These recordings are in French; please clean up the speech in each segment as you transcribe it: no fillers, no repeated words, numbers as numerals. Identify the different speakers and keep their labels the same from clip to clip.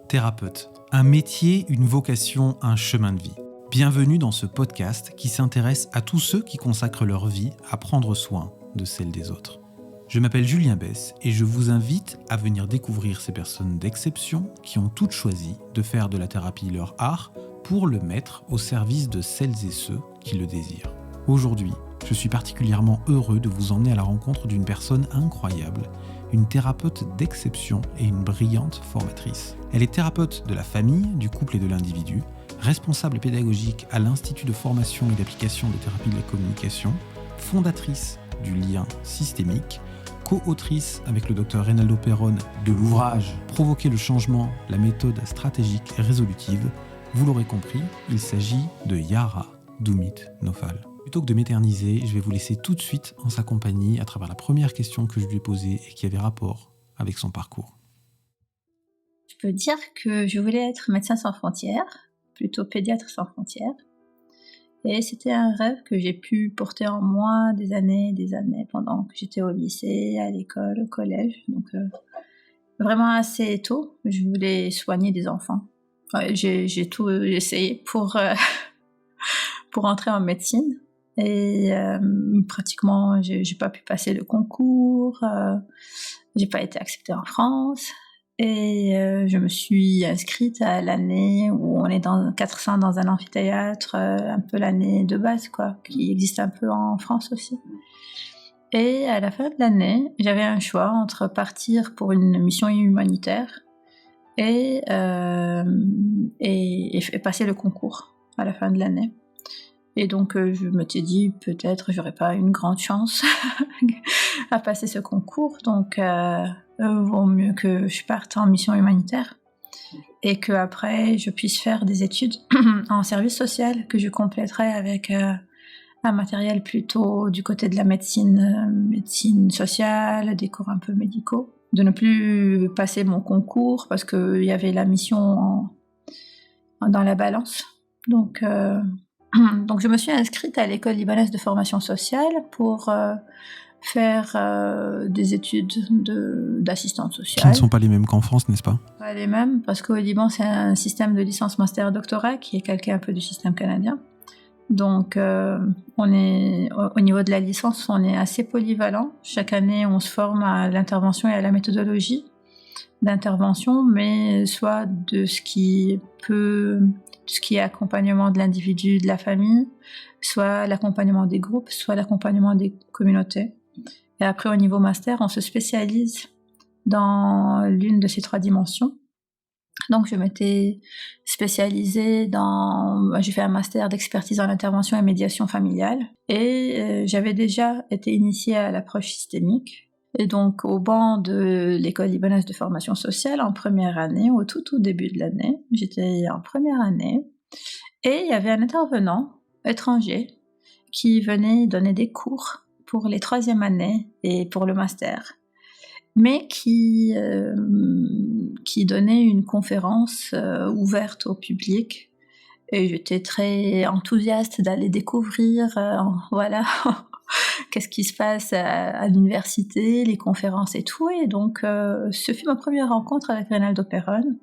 Speaker 1: Thérapeute, un métier, une vocation, un chemin de vie. Bienvenue dans ce podcast qui s'intéresse à tous ceux qui consacrent leur vie à prendre soin de celle des autres. Je m'appelle Julien Besse et je vous invite à venir découvrir ces personnes d'exception qui ont toutes choisi de faire de la thérapie leur art pour le mettre au service de celles et ceux qui le désirent. Aujourd'hui, je suis particulièrement heureux de vous emmener à la rencontre d'une personne incroyable, une thérapeute d'exception et une brillante formatrice. Elle est thérapeute de la famille, du couple et de l'individu, responsable pédagogique à l'Institut de formation et d'application des thérapies de la communication, fondatrice du lien systémique, co-autrice avec le Dr Reynaldo Perón de l'ouvrage « Provoquer le changement, la méthode stratégique et résolutive ». Vous l'aurez compris, il s'agit de Yara Doumit Naufal. Plutôt que de m'éterniser, je vais vous laisser tout de suite en sa compagnie à travers la première question que je lui ai posée et qui avait rapport avec son parcours.
Speaker 2: Je peux dire que je voulais être médecin sans frontières, plutôt pédiatre sans frontières. Et c'était un rêve que j'ai pu porter en moi des années pendant que j'étais au lycée, à l'école, au collège. Donc vraiment assez tôt, je voulais soigner des enfants. Ouais, j'ai tout essayé pour entrer en médecine. Et pratiquement, j'ai pas pu passer le concours, j'ai pas été acceptée en France. Et je me suis inscrite à l'année où on est dans 400 dans un amphithéâtre, un peu l'année de base, quoi, qui existe un peu en France aussi. Et à la fin de l'année, j'avais un choix entre partir pour une mission humanitaire et passer le concours à la fin de l'année. Et donc, je m'étais dit, peut-être, j'aurais pas une grande chance à passer ce concours. Donc, vaut mieux que je parte en mission humanitaire et qu'après, je puisse faire des études en service social que je compléterai avec un matériel plutôt du côté de la médecine sociale, des cours un peu médicaux. De ne plus passer mon concours parce qu'il y avait la mission dans la balance. Donc, je me suis inscrite à l'école libanaise de formation sociale pour faire des études d'assistante sociale.
Speaker 1: Qui ne sont pas les mêmes qu'en France, n'est-ce pas ?
Speaker 2: Pas les mêmes, parce qu'au Liban, c'est un système de licence, master, doctorat qui est calqué un peu du système canadien. Donc, on est, au niveau de la licence, on est assez polyvalent. Chaque année, on se forme à l'intervention et à la méthodologie d'intervention, mais soit de ce qui est accompagnement de l'individu, de la famille, soit l'accompagnement des groupes, soit l'accompagnement des communautés. Et après, au niveau master, on se spécialise dans l'une de ces trois dimensions. Donc, je m'étais spécialisée j'ai fait un master d'expertise en intervention et médiation familiale. Et j'avais déjà été initiée à l'approche systémique. Et donc, au banc de l'école libanaise de formation sociale, en première année, au tout début de l'année, j'étais en première année, et il y avait un intervenant étranger qui venait donner des cours pour les troisième années et pour le master, mais qui donnait une conférence ouverte au public. Et j'étais très enthousiaste d'aller découvrir, voilà, qu'est-ce qui se passe à l'université, les conférences et tout. Et donc, ce fut ma première rencontre avec Reynaldo Perón.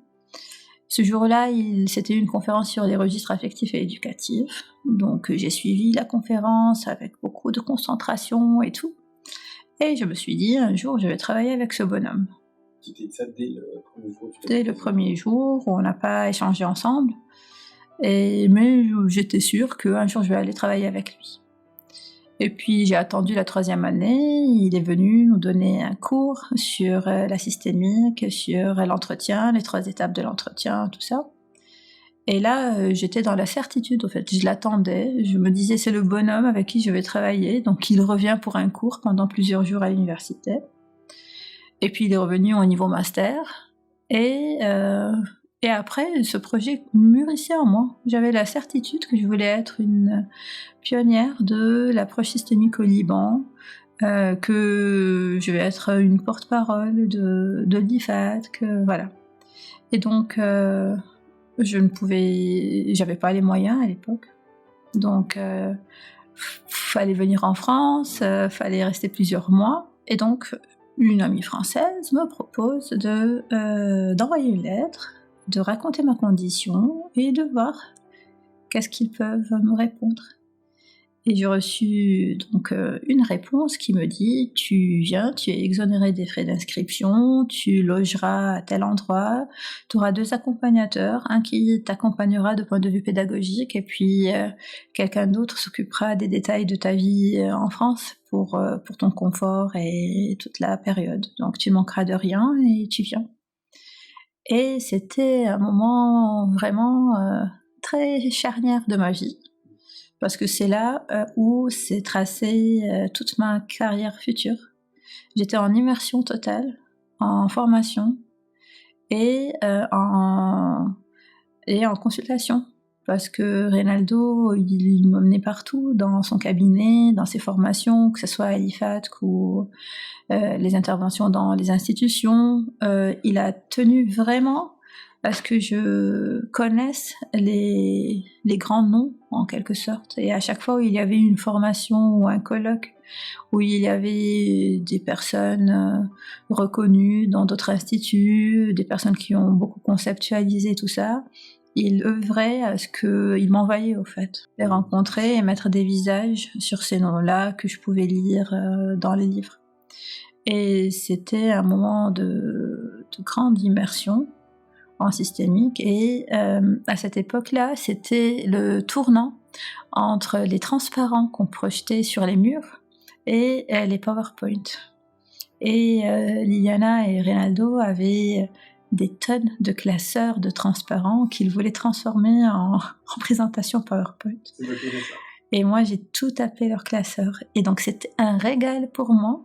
Speaker 2: Ce jour-là, c'était une conférence sur les registres affectifs et éducatifs. Donc, j'ai suivi la conférence avec beaucoup de concentration et tout. Et je me suis dit, un jour, je vais travailler avec ce bonhomme.
Speaker 3: Tu t'es dit ça dès le premier jour?
Speaker 2: Dès le premier jour, on n'a pas échangé ensemble. Mais j'étais sûre qu'un jour, je vais aller travailler avec lui. Et puis, j'ai attendu la troisième année. Il est venu nous donner un cours sur la systémique, sur l'entretien, les 3 étapes de l'entretien, tout ça. Et là, j'étais dans la certitude, en fait. Je l'attendais. Je me disais, c'est le bonhomme avec qui je vais travailler. Donc, il revient pour un cours pendant plusieurs jours à l'université. Et puis, il est revenu au niveau master. Et après, ce projet mûrissait en moi. J'avais la certitude que je voulais être une pionnière de l'approche systémique au Liban, que je vais être une porte-parole de l'IFAD, voilà. Et donc, j'avais pas les moyens à l'époque. Donc, fallait venir en France, fallait rester plusieurs mois. Et donc, une amie française me propose d'envoyer une lettre de raconter ma condition et de voir qu'est-ce qu'ils peuvent me répondre. Et j'ai reçu donc une réponse qui me dit « Tu viens, tu es exonéré des frais d'inscription, tu logeras à tel endroit, tu auras 2 accompagnateurs, un qui t'accompagnera de point de vue pédagogique et puis quelqu'un d'autre s'occupera des détails de ta vie en France pour ton confort et toute la période. Donc tu ne manqueras de rien et tu viens. » Et c'était un moment vraiment très charnière de ma vie. Parce que c'est là où s'est tracée toute ma carrière future. J'étais en immersion totale, en formation et en consultation. Parce que Reynaldo, il m'emmenait partout, dans son cabinet, dans ses formations, que ce soit à l'IFATC ou les interventions dans les institutions. Il a tenu vraiment à ce que je connaisse les grands noms, en quelque sorte. Et à chaque fois où il y avait une formation ou un colloque, où il y avait des personnes reconnues dans d'autres instituts, des personnes qui ont beaucoup conceptualisé tout ça, il œuvrait à ce qu'il m'envoyait, au fait. Les rencontrer et mettre des visages sur ces noms-là que je pouvais lire dans les livres. Et c'était un moment de grande immersion en systémique et à cette époque-là, c'était le tournant entre les transparents qu'on projetait sur les murs et les PowerPoint. Et Liliana et Reynaldo avaient des tonnes de classeurs de transparents qu'ils voulaient transformer en présentation PowerPoint. Et moi, j'ai tout tapé leurs classeurs. Et donc, c'était un régal pour moi.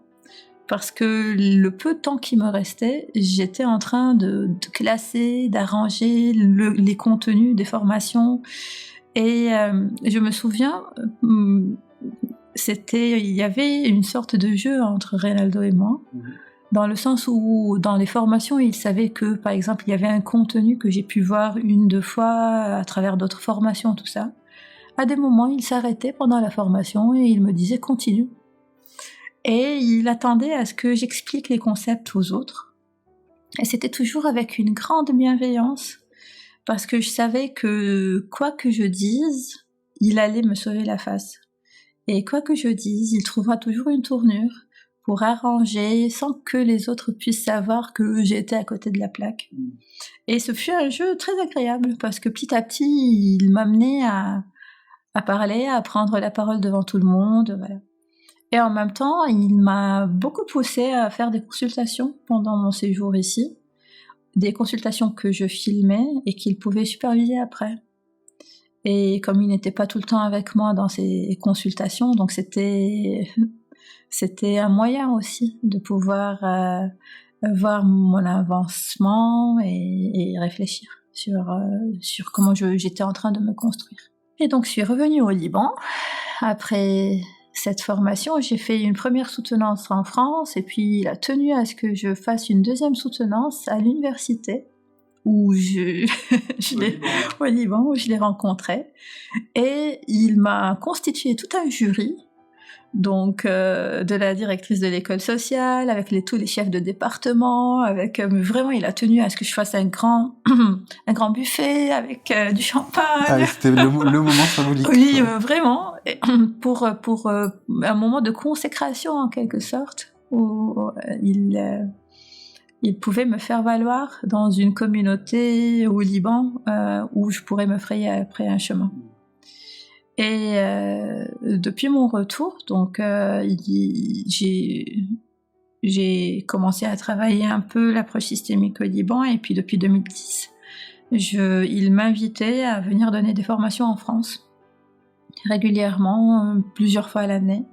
Speaker 2: Parce que le peu de temps qui me restait, j'étais en train de classer, d'arranger les contenus des formations. Et je me souviens, il y avait une sorte de jeu entre Reynaldo et moi, dans le sens où dans les formations, il savait que, par exemple, il y avait un contenu que j'ai pu voir 1-2 fois à travers d'autres formations, tout ça. À des moments, il s'arrêtait pendant la formation et il me disait « Continue ». Et il attendait à ce que j'explique les concepts aux autres. Et c'était toujours avec une grande bienveillance, parce que je savais que quoi que je dise, il allait me sauver la face. Et quoi que je dise, il trouvera toujours une tournure pour arranger sans que les autres puissent savoir que j'étais à côté de la plaque. Et ce fut un jeu très agréable, parce que petit à petit, il m'amenait à parler, à prendre la parole devant tout le monde, voilà. Et en même temps, il m'a beaucoup poussée à faire des consultations pendant mon séjour ici, des consultations que je filmais et qu'il pouvait superviser après. Et comme il n'était pas tout le temps avec moi dans ces consultations, donc c'était un moyen aussi de pouvoir voir mon avancement et réfléchir sur comment j'étais en train de me construire. Et donc je suis revenue au Liban après cette formation. J'ai fait une première soutenance en France et puis il a tenu à ce que je fasse une deuxième soutenance à l'université où au Liban, où je l'ai rencontré. Et il m'a constitué tout un jury, donc de la directrice de l'école sociale, avec tous les chefs de département, vraiment il a tenu à ce que je fasse un grand buffet avec du champagne.
Speaker 1: Ah, c'était le moment symbolique.
Speaker 2: Oui, vraiment, pour un moment de consécration en quelque sorte, où il pouvait me faire valoir dans une communauté au Liban où je pourrais me frayer après un chemin. Et depuis mon retour, donc j'ai commencé à travailler un peu l'approche systémique au Liban, et puis depuis 2010, il m'invitait à venir donner des formations en France régulièrement, plusieurs fois à l'année,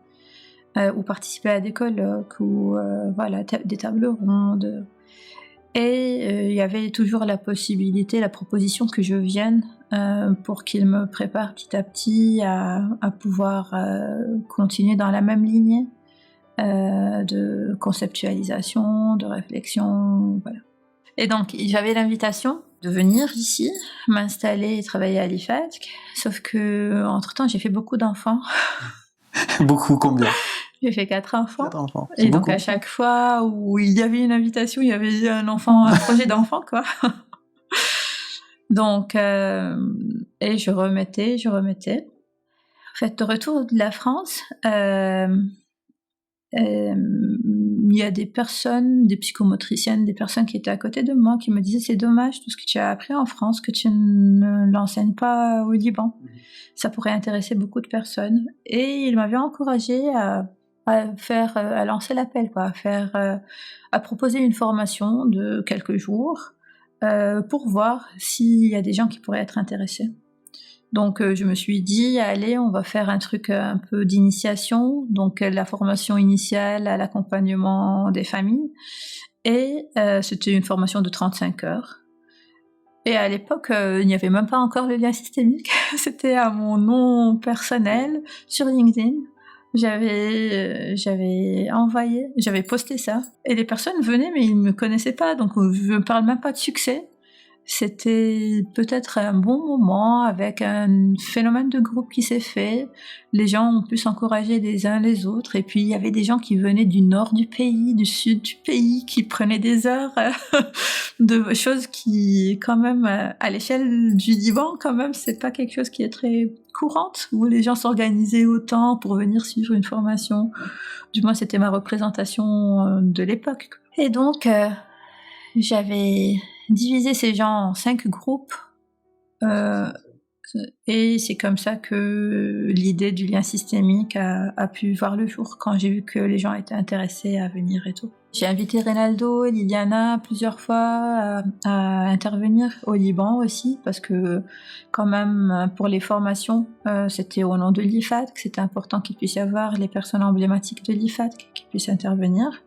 Speaker 2: ou participer à des colloques ou des tables rondes. Et il y avait toujours la proposition que je vienne pour qu'il me prépare petit à petit à pouvoir continuer dans la même lignée de conceptualisation, de réflexion, voilà. Et donc j'avais l'invitation de venir ici, m'installer et travailler à l'IFATC, sauf que entre-temps j'ai fait beaucoup d'enfants.
Speaker 1: Beaucoup, combien?
Speaker 2: J'ai fait 4 enfants.
Speaker 1: 4 enfants.
Speaker 2: Et donc, à chaque fois où il y avait une invitation, il y avait un projet d'enfant, quoi. Donc, et je remettais. En fait, de retour de la France, il y a des personnes, des psychomotriciennes, des personnes qui étaient à côté de moi qui me disaient c'est dommage tout ce que tu as appris en France que tu ne l'enseignes pas au Liban. Ça pourrait intéresser beaucoup de personnes. Et ils m'avaient encouragée à lancer l'appel, quoi, à proposer une formation de quelques jours pour voir s'il y a des gens qui pourraient être intéressés. Donc je me suis dit, allez, on va faire un truc un peu d'initiation, donc la formation initiale à l'accompagnement des familles. Et c'était une formation de 35 heures. Et à l'époque, il n'y avait même pas encore le lien systémique. C'était à mon nom personnel sur LinkedIn. J'avais posté ça. Et les personnes venaient, mais ils ne me connaissaient pas, donc je ne parle même pas de succès. C'était peut-être un bon moment avec un phénomène de groupe qui s'est fait. Les gens ont pu s'encourager les uns les autres. Et puis, il y avait des gens qui venaient du nord du pays, du sud du pays, qui prenaient des heures de choses qui, quand même, à l'échelle du Liban, quand même, c'est pas quelque chose qui est très courante, où les gens s'organisaient autant pour venir suivre une formation. Du moins, c'était ma représentation de l'époque. Et donc, j'avais divisé ces gens en 5 groupes et c'est comme ça que l'idée du lien systémique a pu voir le jour quand j'ai vu que les gens étaient intéressés à venir et tout. J'ai invité Reynaldo et Liliana plusieurs fois à intervenir au Liban aussi parce que quand même pour les formations c'était au nom de l'IFAD que c'était important qu'il puisse y avoir les personnes emblématiques de l'IFAD qui puissent intervenir.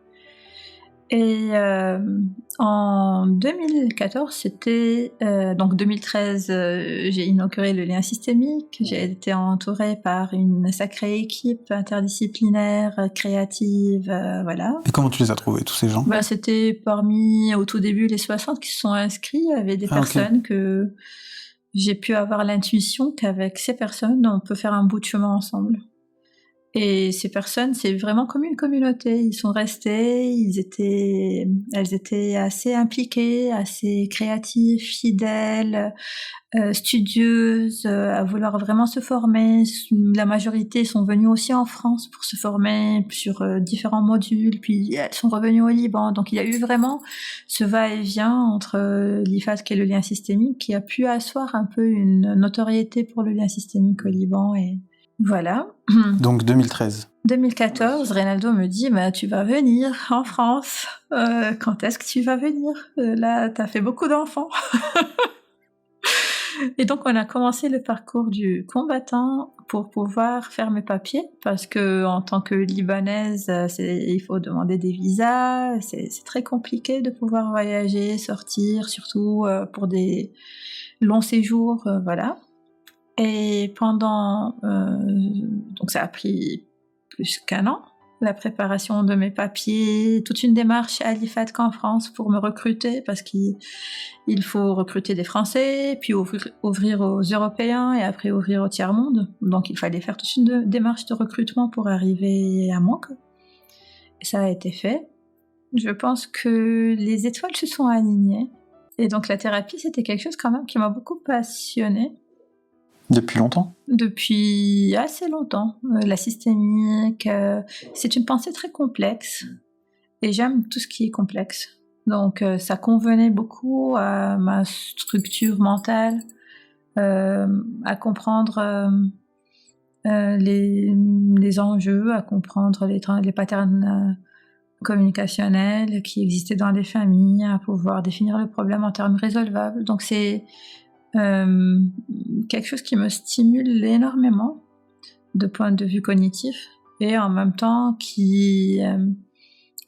Speaker 2: Et en 2014, donc 2013, j'ai inauguré le lien systémique. J'ai été entourée par une sacrée équipe interdisciplinaire, créative, voilà.
Speaker 1: Et comment tu les as trouvés, tous ces gens ?
Speaker 2: C'était parmi, au tout début, les 60 qui se sont inscrits. Il y avait des personnes que j'ai pu avoir l'intuition qu'avec ces personnes, on peut faire un bout de chemin ensemble. Et ces personnes, c'est vraiment comme une communauté. Ils sont restés, elles étaient assez impliquées, assez créatives, fidèles, studieuses, à vouloir vraiment se former. La majorité sont venues aussi en France pour se former sur différents modules, puis elles sont revenues au Liban. Donc il y a eu vraiment ce va-et-vient entre l'IFAD qui est le lien systémique, qui a pu asseoir un peu une notoriété pour le lien systémique au Liban et voilà.
Speaker 1: Donc 2013.
Speaker 2: 2014, Reynaldo me dit tu vas venir en France. Quand est-ce que tu vas venir ? Là, t'as fait beaucoup d'enfants. Et donc, on a commencé le parcours du combattant pour pouvoir faire mes papiers, parce que en tant que Libanaise, il faut demander des visas. C'est très compliqué de pouvoir voyager, sortir, surtout pour des longs séjours, voilà. Et pendant... donc ça a pris plus qu'1 an, la préparation de mes papiers, toute une démarche à l'IFAD qu'en France pour me recruter, parce qu'il faut recruter des Français, puis ouvrir aux Européens, et après ouvrir au tiers-monde. Donc il fallait faire toute une démarche de recrutement pour arriver à moi. Et ça a été fait. Je pense que les étoiles se sont alignées. Et donc la thérapie, c'était quelque chose quand même qui m'a beaucoup passionnée.
Speaker 1: Depuis longtemps ?
Speaker 2: Depuis assez longtemps. La systémique, c'est une pensée très complexe et j'aime tout ce qui est complexe. Donc ça convenait beaucoup à ma structure mentale, à comprendre les enjeux, à comprendre les patterns communicationnels qui existaient dans les familles, à pouvoir définir le problème en termes résolvables. Donc c'est quelque chose qui me stimule énormément de point de vue cognitif et en même temps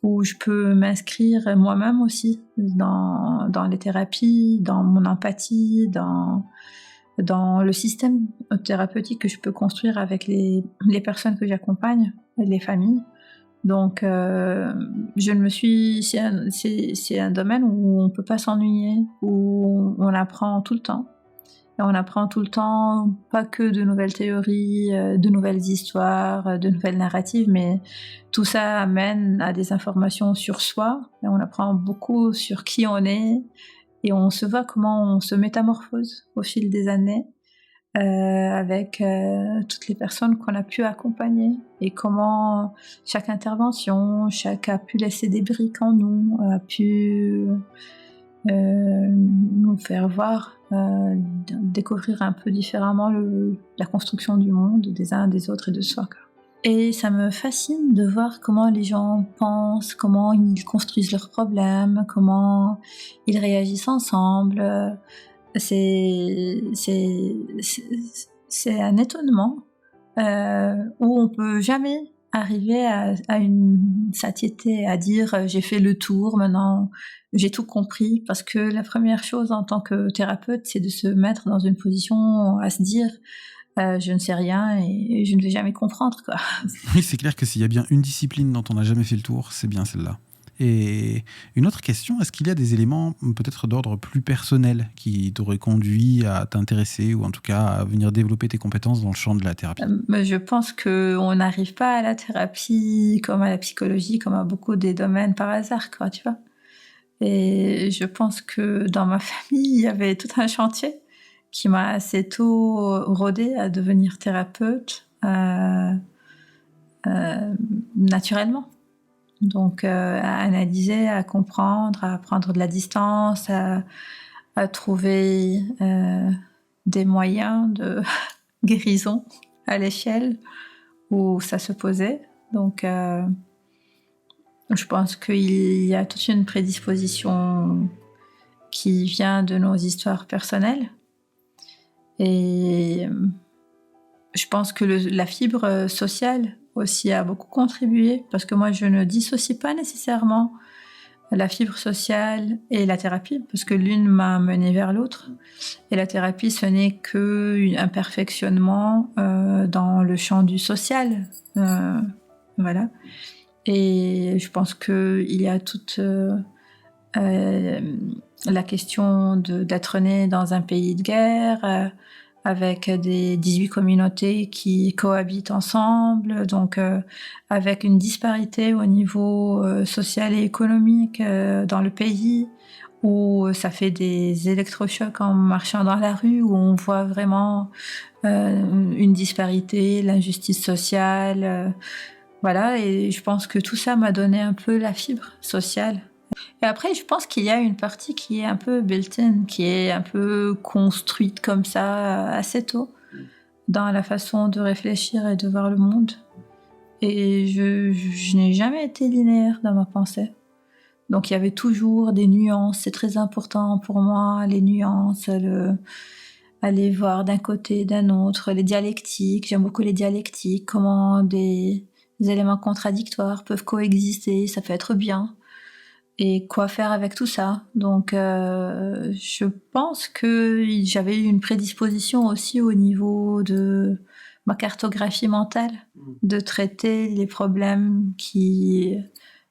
Speaker 2: où je peux m'inscrire moi-même aussi dans les thérapies, dans mon empathie, dans le système thérapeutique que je peux construire avec les personnes que j'accompagne, les familles. Donc, c'est un domaine où on peut pas s'ennuyer, où on apprend tout le temps. Et on apprend tout le temps, pas que de nouvelles théories, de nouvelles histoires, de nouvelles narratives, mais tout ça amène à des informations sur soi. Et on apprend beaucoup sur qui on est Et on se voit comment on se métamorphose au fil des années avec toutes les personnes qu'on a pu accompagner et comment chaque intervention, chaque a pu laisser des briques en nous, a pu nous faire voir, découvrir un peu différemment la construction du monde des uns des autres et de soi. Et ça me fascine de voir comment les gens pensent, comment ils construisent leurs problèmes, comment ils réagissent ensemble. C'est un étonnement où on peut jamais arriver à une satiété, à dire j'ai fait le tour, maintenant j'ai tout compris, parce que la première chose en tant que thérapeute, c'est de se mettre dans une position à se dire je ne sais rien et je ne vais jamais comprendre, quoi.
Speaker 1: Oui, c'est clair que s'il y a bien une discipline dont on n'a jamais fait le tour, c'est bien celle-là. Et une autre question, est-ce qu'il y a des éléments peut-être d'ordre plus personnel qui t'auraient conduit à t'intéresser ou en tout cas à venir développer tes compétences dans le champ de la thérapie ?
Speaker 2: Je pense qu'on n'arrive pas à la thérapie comme à la psychologie, comme à beaucoup des domaines par hasard, quoi, tu vois. Et je pense que dans ma famille, il y avait tout un chantier qui m'a assez tôt rodée à devenir thérapeute naturellement. Donc à analyser, à comprendre, à prendre de la distance, à trouver des moyens de guérison à l'échelle où ça se posait. Donc je pense qu'il y a toute une prédisposition qui vient de nos histoires personnelles. Et je pense que la fibre sociale aussi a beaucoup contribué, parce que moi je ne dissocie pas nécessairement la fibre sociale et la thérapie, parce que l'une m'a menée vers l'autre, et la thérapie ce n'est qu'un perfectionnement dans le champ du social, voilà. Et je pense qu'il y a toute la question d'être né dans un pays de guerre, avec des 18 communautés qui cohabitent ensemble, donc avec une disparité au niveau social et économique dans le pays, où ça fait des électrochocs en marchant dans la rue, où on voit vraiment une disparité, l'injustice sociale, voilà. Et je pense que tout ça m'a donné un peu la fibre sociale. Et après, je pense qu'il y a une partie qui est un peu built-in, qui est un peu construite comme ça assez tôt, dans la façon de réfléchir et de voir le monde. Et je n'ai jamais été linéaire dans ma pensée. Donc il y avait toujours des nuances, c'est très important pour moi, les nuances, aller voir d'un côté, d'un autre, les dialectiques, j'aime beaucoup les dialectiques, comment des éléments contradictoires peuvent coexister, ça peut être bien. Et quoi faire avec tout ça. Donc je pense que j'avais eu une prédisposition aussi au niveau de ma cartographie mentale, de traiter les problèmes qui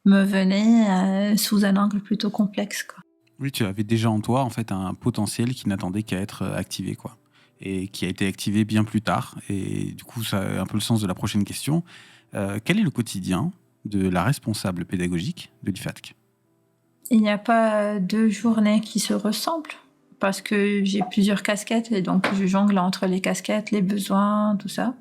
Speaker 2: me venaient sous un angle plutôt complexe, quoi.
Speaker 1: Oui, tu avais déjà en toi en fait un potentiel qui n'attendait qu'à être activé, quoi, et qui a été activé bien plus tard. Et du coup, ça a un peu le sens de la prochaine question. Quel est le quotidien de la responsable pédagogique de l'IFATC ?
Speaker 2: Il n'y a pas deux journées qui se ressemblent, parce que j'ai plusieurs casquettes et donc je jongle entre les casquettes, les besoins, tout ça.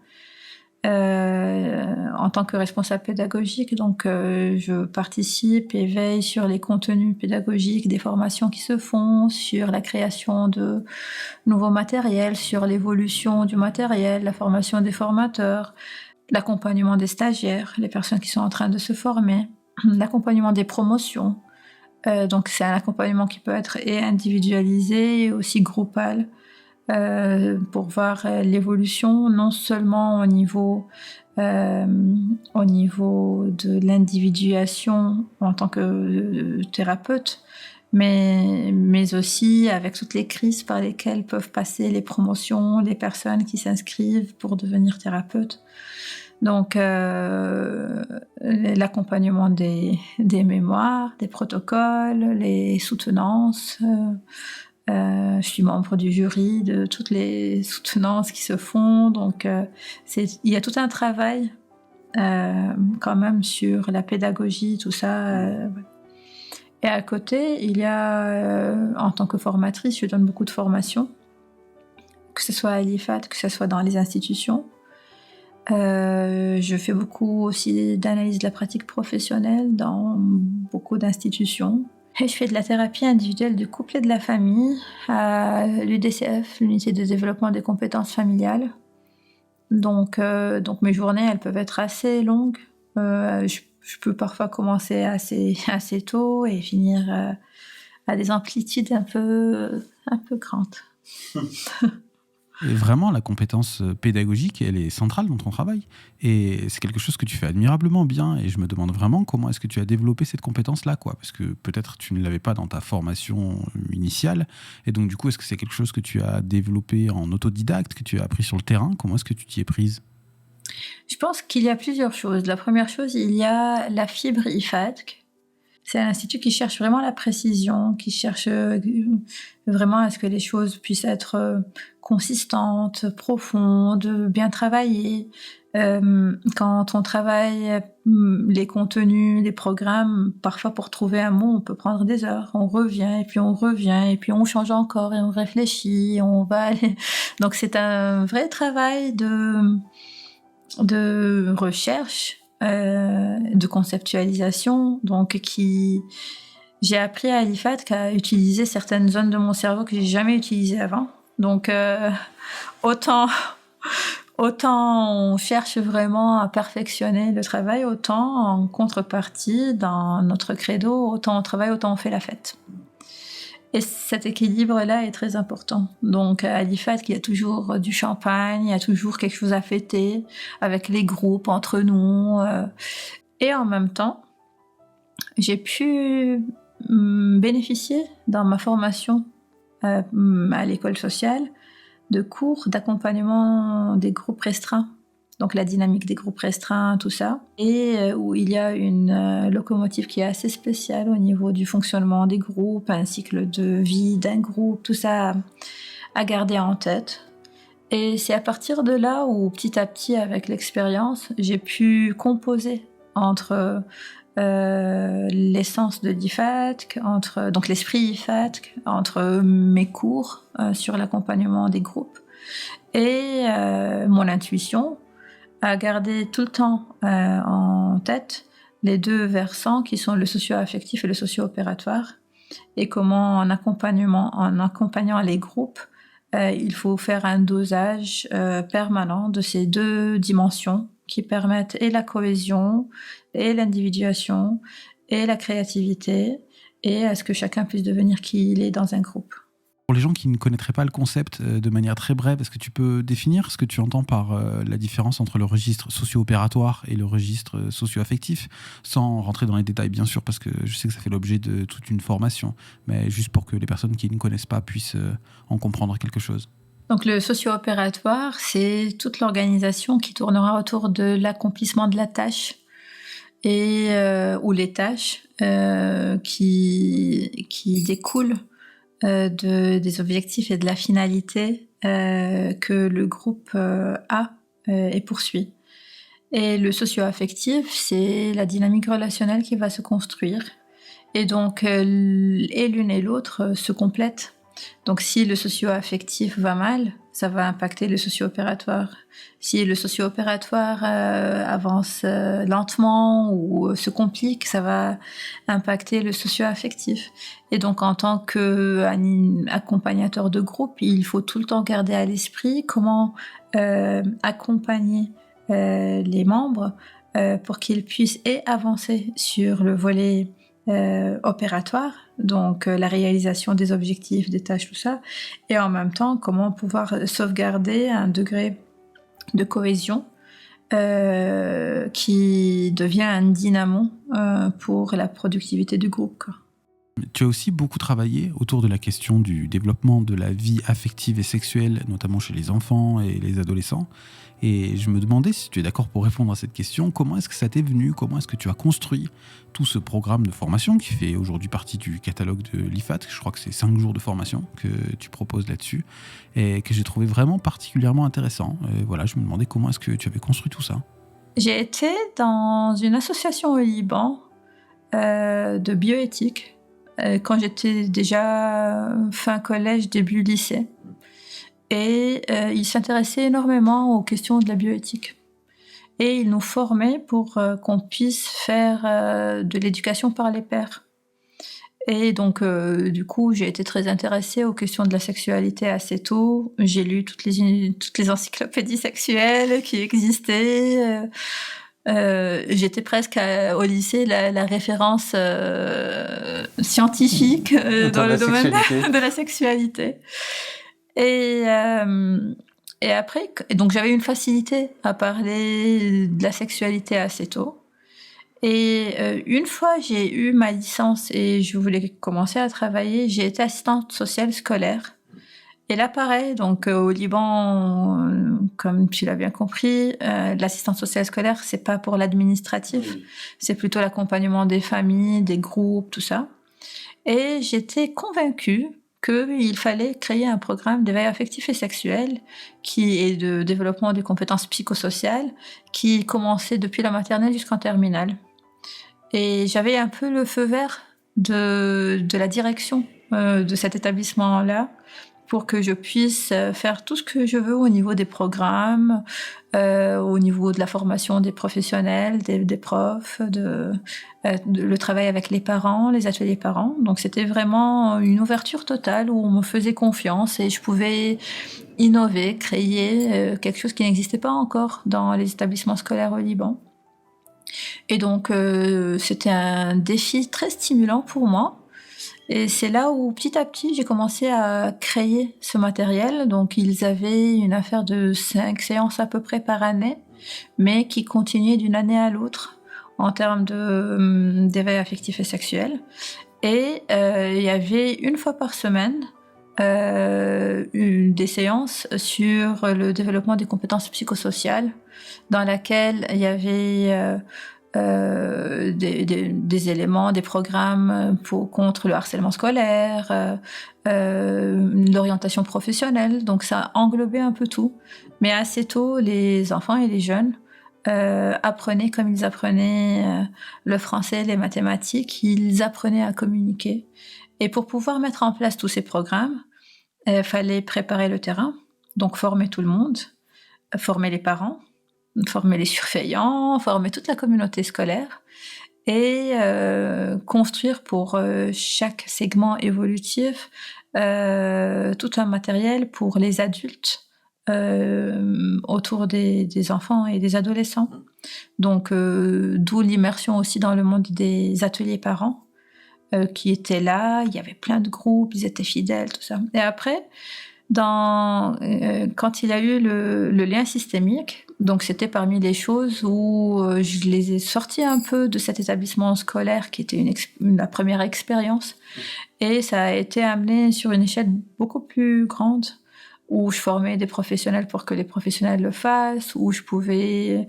Speaker 2: En tant que responsable pédagogique, donc je participe et veille sur les contenus pédagogiques des formations qui se font, sur la création de nouveaux matériels, sur l'évolution du matériel, la formation des formateurs, l'accompagnement des stagiaires, les personnes qui sont en train de se former, l'accompagnement des promotions. Donc c'est un accompagnement qui peut être et individualisé et aussi groupal, pour voir l'évolution non seulement au niveau de l'individuation en tant que thérapeute, mais aussi avec toutes les crises par lesquelles peuvent passer les promotions, les personnes qui s'inscrivent pour devenir thérapeute. Donc l'accompagnement des mémoires, des protocoles, les soutenances. Je suis membre du jury de toutes les soutenances qui se font. Donc il y a tout un travail quand même sur la pédagogie, tout ça. Et à côté, il y a, en tant que formatrice, je donne beaucoup de formations, que ce soit à l'IFAT, que ce soit dans les institutions. Je fais beaucoup aussi d'analyse de la pratique professionnelle dans beaucoup d'institutions. Et je fais de la thérapie individuelle du couple et de la famille à l'UDCF, l'unité de développement des compétences familiales. Donc mes journées, elles peuvent être assez longues. Je peux parfois commencer assez tôt et finir à des amplitudes un peu grandes.
Speaker 1: Et vraiment, la compétence pédagogique, elle est centrale dans ton travail. Et c'est quelque chose que tu fais admirablement bien. Et je me demande vraiment comment est-ce que tu as développé cette compétence-là, quoi. Parce que peut-être tu ne l'avais pas dans ta formation initiale. Et donc, du coup, est-ce que c'est quelque chose que tu as développé en autodidacte, que tu as appris sur le terrain? Comment est-ce que tu t'y es prise?
Speaker 2: Je pense qu'il y a plusieurs choses. La première chose, il y a la fibre IFADC. C'est un institut qui cherche vraiment la précision, qui cherche vraiment à ce que les choses puissent être consistantes, profondes, bien travaillées. Quand on travaille les contenus, les programmes, parfois pour trouver un mot, on peut prendre des heures. On revient, et puis on change encore, et on réfléchit, et on va aller... Donc c'est un vrai travail de recherche, de conceptualisation, donc j'ai appris à l'IFAT qu'à utiliser certaines zones de mon cerveau que j'ai jamais utilisées avant. Donc autant on cherche vraiment à perfectionner le travail, autant en contrepartie, dans notre credo, autant on travaille, autant on fait la fête. Et cet équilibre-là est très important. Donc à l'IFAT, il y a toujours du champagne, il y a toujours quelque chose à fêter avec les groupes, entre nous. Et en même temps, j'ai pu bénéficier dans ma formation à l'école sociale de cours d'accompagnement des groupes restreints. Donc la dynamique des groupes restreints, tout ça. Et où il y a une locomotive qui est assez spéciale au niveau du fonctionnement des groupes, un cycle de vie d'un groupe, tout ça à garder en tête. Et c'est à partir de là où, petit à petit, avec l'expérience, j'ai pu composer entre l'essence de l'IFADC, donc l'esprit IFADC, entre mes cours sur l'accompagnement des groupes et mon intuition, à garder tout le temps en tête les deux versants qui sont le socio-affectif et le socio-opératoire, et comment en accompagnant les groupes, il faut faire un dosage permanent de ces deux dimensions qui permettent et la cohésion, et l'individuation, et la créativité, et à ce que chacun puisse devenir qui il est dans un groupe.
Speaker 1: Pour les gens qui ne connaîtraient pas le concept de manière très brève, est-ce que tu peux définir ce que tu entends par la différence entre le registre socio-opératoire et le registre socio-affectif, sans rentrer dans les détails bien sûr, parce que je sais que ça fait l'objet de toute une formation, mais juste pour que les personnes qui ne connaissent pas puissent en comprendre quelque chose.
Speaker 2: Donc le socio-opératoire, c'est toute l'organisation qui tournera autour de l'accomplissement de la tâche et ou les tâches qui découlent des objectifs et de la finalité que le groupe a et poursuit. Et le socio-affectif, c'est la dynamique relationnelle qui va se construire. Et donc, et l'une et l'autre se complètent. Donc, si le socio-affectif va mal, ça va impacter le socio-opératoire. Si le socio-opératoire avance lentement ou se complique, ça va impacter le socio-affectif. Et donc, en tant qu'accompagnateur de groupe, il faut tout le temps garder à l'esprit comment accompagner les membres pour qu'ils puissent avancer sur le volet opératoire, donc la réalisation des objectifs, des tâches, tout ça, et en même temps comment pouvoir sauvegarder un degré de cohésion qui devient un dynamo pour la productivité du groupe, quoi.
Speaker 1: Tu as aussi beaucoup travaillé autour de la question du développement de la vie affective et sexuelle, notamment chez les enfants et les adolescents. Et je me demandais, si tu es d'accord pour répondre à cette question, comment est-ce que ça t'est venu? Comment est-ce que tu as construit tout ce programme de formation qui fait aujourd'hui partie du catalogue de l'IFAT? Je crois que c'est 5 jours de formation que tu proposes là-dessus et que j'ai trouvé vraiment particulièrement intéressant. Voilà, je me demandais comment est-ce que tu avais construit tout ça.
Speaker 2: J'ai été dans une association au Liban de bioéthique quand j'étais déjà fin collège, début lycée. Et ils s'intéressaient énormément aux questions de la bioéthique. Et ils nous formaient pour qu'on puisse faire de l'éducation par les pairs. Et donc, du coup, j'ai été très intéressée aux questions de la sexualité assez tôt. J'ai lu toutes les encyclopédies sexuelles qui existaient. J'étais presque au lycée la référence scientifique dans le domaine de la sexualité. Et après, donc j'avais une facilité à parler de la sexualité assez tôt. Et une fois j'ai eu ma licence et je voulais commencer à travailler, j'ai été assistante sociale scolaire. Et là, pareil, donc au Liban, comme tu l'as bien compris, l'assistance sociale scolaire, c'est pas pour l'administratif, c'est plutôt l'accompagnement des familles, des groupes, tout ça. Et j'étais convaincue qu'il fallait créer un programme d'éveil affectif et sexuel et de développement des compétences psychosociales qui commençait depuis la maternelle jusqu'en terminale. Et j'avais un peu le feu vert de la direction de cet établissement-là pour que je puisse faire tout ce que je veux au niveau des programmes, au niveau de la formation des professionnels, des profs, le travail avec les parents, les ateliers parents. Donc c'était vraiment une ouverture totale où on me faisait confiance et je pouvais innover, créer quelque chose qui n'existait pas encore dans les établissements scolaires au Liban. Et donc c'était un défi très stimulant pour moi. Et c'est là où, petit à petit, j'ai commencé à créer ce matériel. Donc, ils avaient une affaire de 5 séances à peu près par année, mais qui continuait d'une année à l'autre en termes d'éveil affectif et sexuel. Et il y avait une fois par semaine des séances sur le développement des compétences psychosociales, dans laquelle il y avait des éléments, des programmes contre le harcèlement scolaire, l'orientation professionnelle. Donc ça englobait un peu tout. Mais assez tôt, les enfants et les jeunes apprenaient comme ils apprenaient le français, les mathématiques, ils apprenaient à communiquer. Et pour pouvoir mettre en place tous ces programmes, il fallait préparer le terrain, donc former tout le monde, former les parents, former les surveillants, former toute la communauté scolaire et construire pour chaque segment évolutif tout un matériel pour les adultes autour des enfants et des adolescents. Donc, d'où l'immersion aussi dans le monde des ateliers parents qui étaient là. Il y avait plein de groupes, ils étaient fidèles, tout ça. Et après, quand il y a eu le lien systémique, donc c'était parmi les choses où je les ai sortis un peu de cet établissement scolaire qui était la première expérience, et ça a été amené sur une échelle beaucoup plus grande où je formais des professionnels pour que les professionnels le fassent, où je pouvais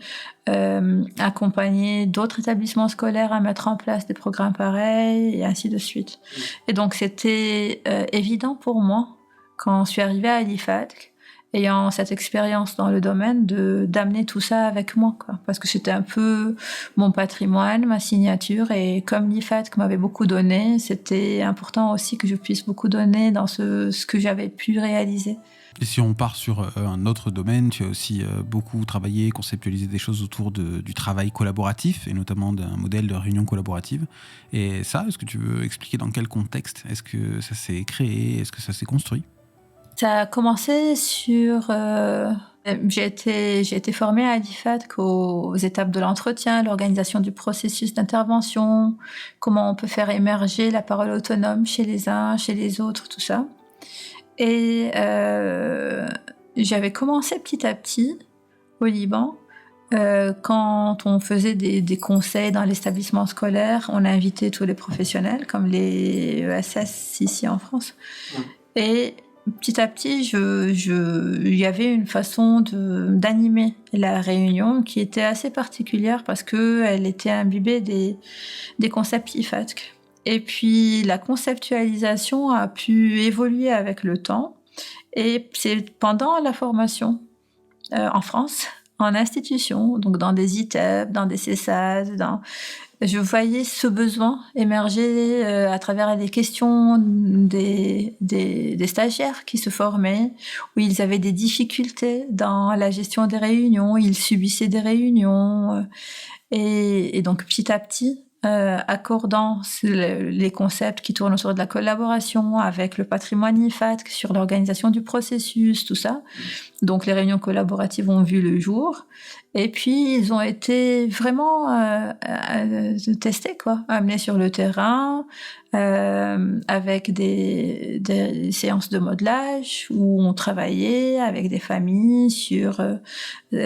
Speaker 2: accompagner d'autres établissements scolaires à mettre en place des programmes pareils, et ainsi de suite. Et donc c'était évident pour moi, quand je suis arrivée à l'IFADC, ayant cette expérience dans le domaine, d'amener tout ça avec moi, quoi. Parce que c'était un peu mon patrimoine, ma signature, et comme l'IFADC m'avait beaucoup donné, c'était important aussi que je puisse beaucoup donner dans ce que j'avais pu réaliser.
Speaker 1: Et si on part sur un autre domaine, tu as aussi beaucoup travaillé, conceptualisé des choses autour du travail collaboratif, et notamment d'un modèle de réunion collaborative. Et ça, est-ce que tu veux expliquer dans quel contexte est-ce que ça s'est créé, est-ce que ça s'est construit ?
Speaker 2: Ça a commencé sur... J'ai été formée à l'IFADC aux étapes de l'entretien, l'organisation du processus d'intervention, comment on peut faire émerger la parole autonome chez les uns, chez les autres, tout ça. Et j'avais commencé petit à petit au Liban. Quand on faisait des conseils dans l'établissement scolaire, on invitait tous les professionnels, comme les ESS ici en France. Et petit à petit, il y avait une façon d'animer la réunion qui était assez particulière parce qu'elle était imbibée des concepts IFADC. Et puis, la conceptualisation a pu évoluer avec le temps. Et c'est pendant la formation en France, en institution, donc dans des ITEP, dans des CESAS, je voyais ce besoin émerger à travers les questions des stagiaires qui se formaient, où ils avaient des difficultés dans la gestion des réunions, ils subissaient des réunions, et donc petit à petit, accordant les concepts qui tournent autour de la collaboration avec le patrimoine IFAT sur l'organisation du processus, tout ça. Donc les réunions collaboratives ont vu le jour. Et puis ils ont été vraiment testés, amenés sur le terrain, avec des séances de modelage où on travaillait avec des familles sur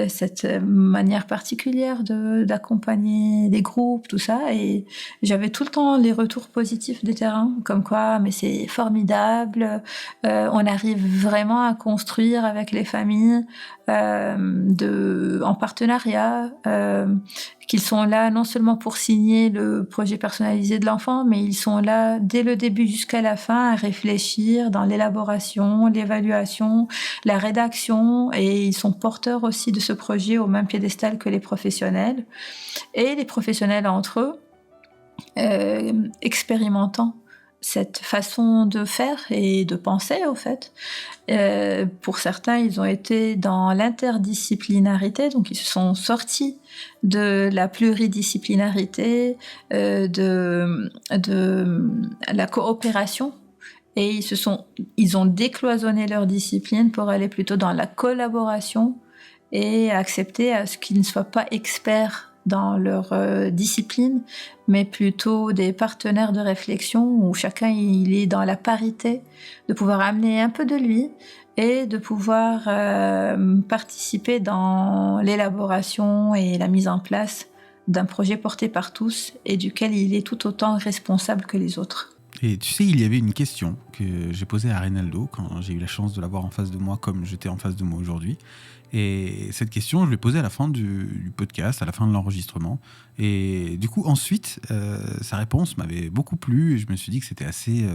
Speaker 2: cette manière particulière d'accompagner des groupes, tout ça. Et j'avais tout le temps les retours positifs du terrain, comme quoi, mais c'est formidable, on arrive vraiment à construire avec les familles en partenariat, qu'ils sont là non seulement pour signer le projet personnalisé de l'enfant, mais ils sont là dès le début jusqu'à la fin à réfléchir dans l'élaboration, l'évaluation, la rédaction, et ils sont porteurs aussi de ce projet au même piédestal que les professionnels. Et les professionnels entre eux, expérimentant cette façon de faire et de penser, au fait. Pour certains, ils ont été dans l'interdisciplinarité, donc ils se sont sortis de la pluridisciplinarité, de la coopération, et ils ont décloisonné leur discipline pour aller plutôt dans la collaboration et accepter à ce qu'ils ne soient pas experts dans leur discipline, mais plutôt des partenaires de réflexion où chacun il est dans la parité, de pouvoir amener un peu de lui et de pouvoir participer dans l'élaboration et la mise en place d'un projet porté par tous et duquel il est tout autant responsable que les autres.
Speaker 1: Et tu sais, il y avait une question que j'ai posée à Reynaldo quand j'ai eu la chance de l'avoir en face de moi comme j'étais en face de moi aujourd'hui. Et cette question, je l'ai posée à la fin du podcast, à la fin de l'enregistrement. Et du coup, ensuite, sa réponse m'avait beaucoup plu et je me suis dit que c'était assez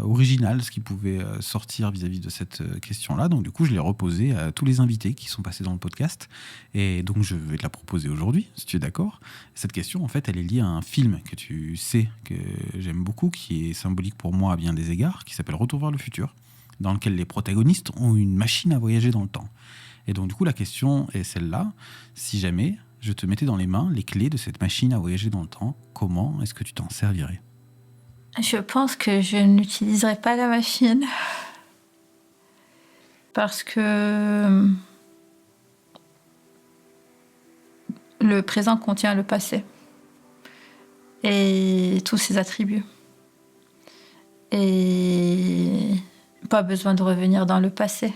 Speaker 1: original ce qui pouvait sortir vis-à-vis de cette question-là. Donc du coup, je l'ai reposée à tous les invités qui sont passés dans le podcast. Et donc, je vais te la proposer aujourd'hui, si tu es d'accord. Cette question, en fait, elle est liée à un film que tu sais que j'aime beaucoup, qui est symbolique pour moi à bien des égards, qui s'appelle Retour vers le futur, dans lequel les protagonistes ont une machine à voyager dans le temps. Et donc, du coup, la question est celle-là. Si jamais je te mettais dans les mains les clés de cette machine à voyager dans le temps, comment est-ce que tu t'en servirais ?
Speaker 2: Je pense que je n'utiliserai pas la machine parce que le présent contient le passé et tous ses attributs. Et pas besoin de revenir dans le passé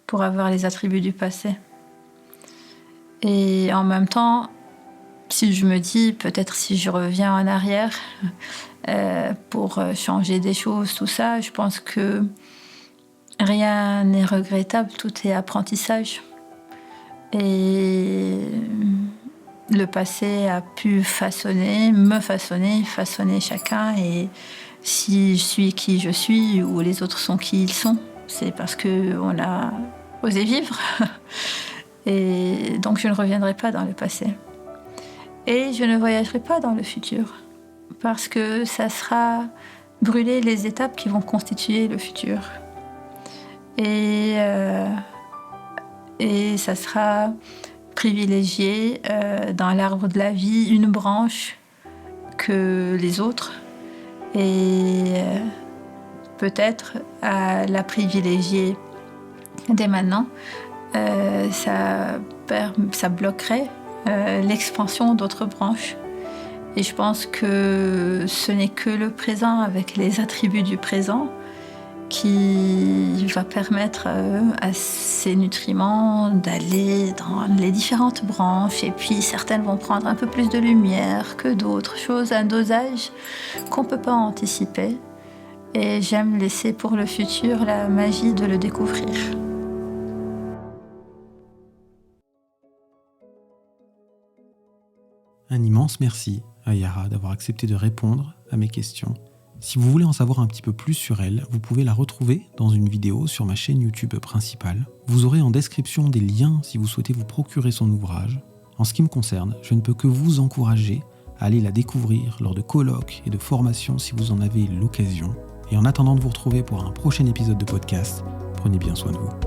Speaker 2: pour avoir les attributs du passé. Et en même temps, si je me dis, peut-être si je reviens en arrière pour changer des choses, tout ça, je pense que rien n'est regrettable, tout est apprentissage. Et le passé a pu me façonner chacun. Et si je suis qui je suis ou les autres sont qui ils sont, c'est parce qu'on a osé vivre. Et donc je ne reviendrai pas dans le passé. Et je ne voyagerai pas dans le futur, parce que ça sera brûler les étapes qui vont constituer le futur. Et ça sera privilégier dans l'arbre de la vie une branche que les autres. Et peut-être à la privilégier dès maintenant, ça bloquerait l'expansion d'autres branches. Et je pense que ce n'est que le présent avec les attributs du présent qui va permettre à ces nutriments d'aller dans les différentes branches. Et puis certaines vont prendre un peu plus de lumière que d'autres choses, un dosage qu'on ne peut pas anticiper. Et j'aime laisser pour le futur la magie de le découvrir.
Speaker 1: Un immense merci à Yara d'avoir accepté de répondre à mes questions Si vous voulez en savoir un petit peu plus sur elle, vous pouvez la retrouver dans une vidéo sur ma chaîne YouTube principale. Vous aurez en description des liens si vous souhaitez vous procurer son ouvrage. En ce qui me concerne, je ne peux que vous encourager à aller la découvrir lors de colloques et de formations si vous en avez l'occasion. Et en attendant de vous retrouver pour un prochain épisode de podcast, prenez bien soin de vous.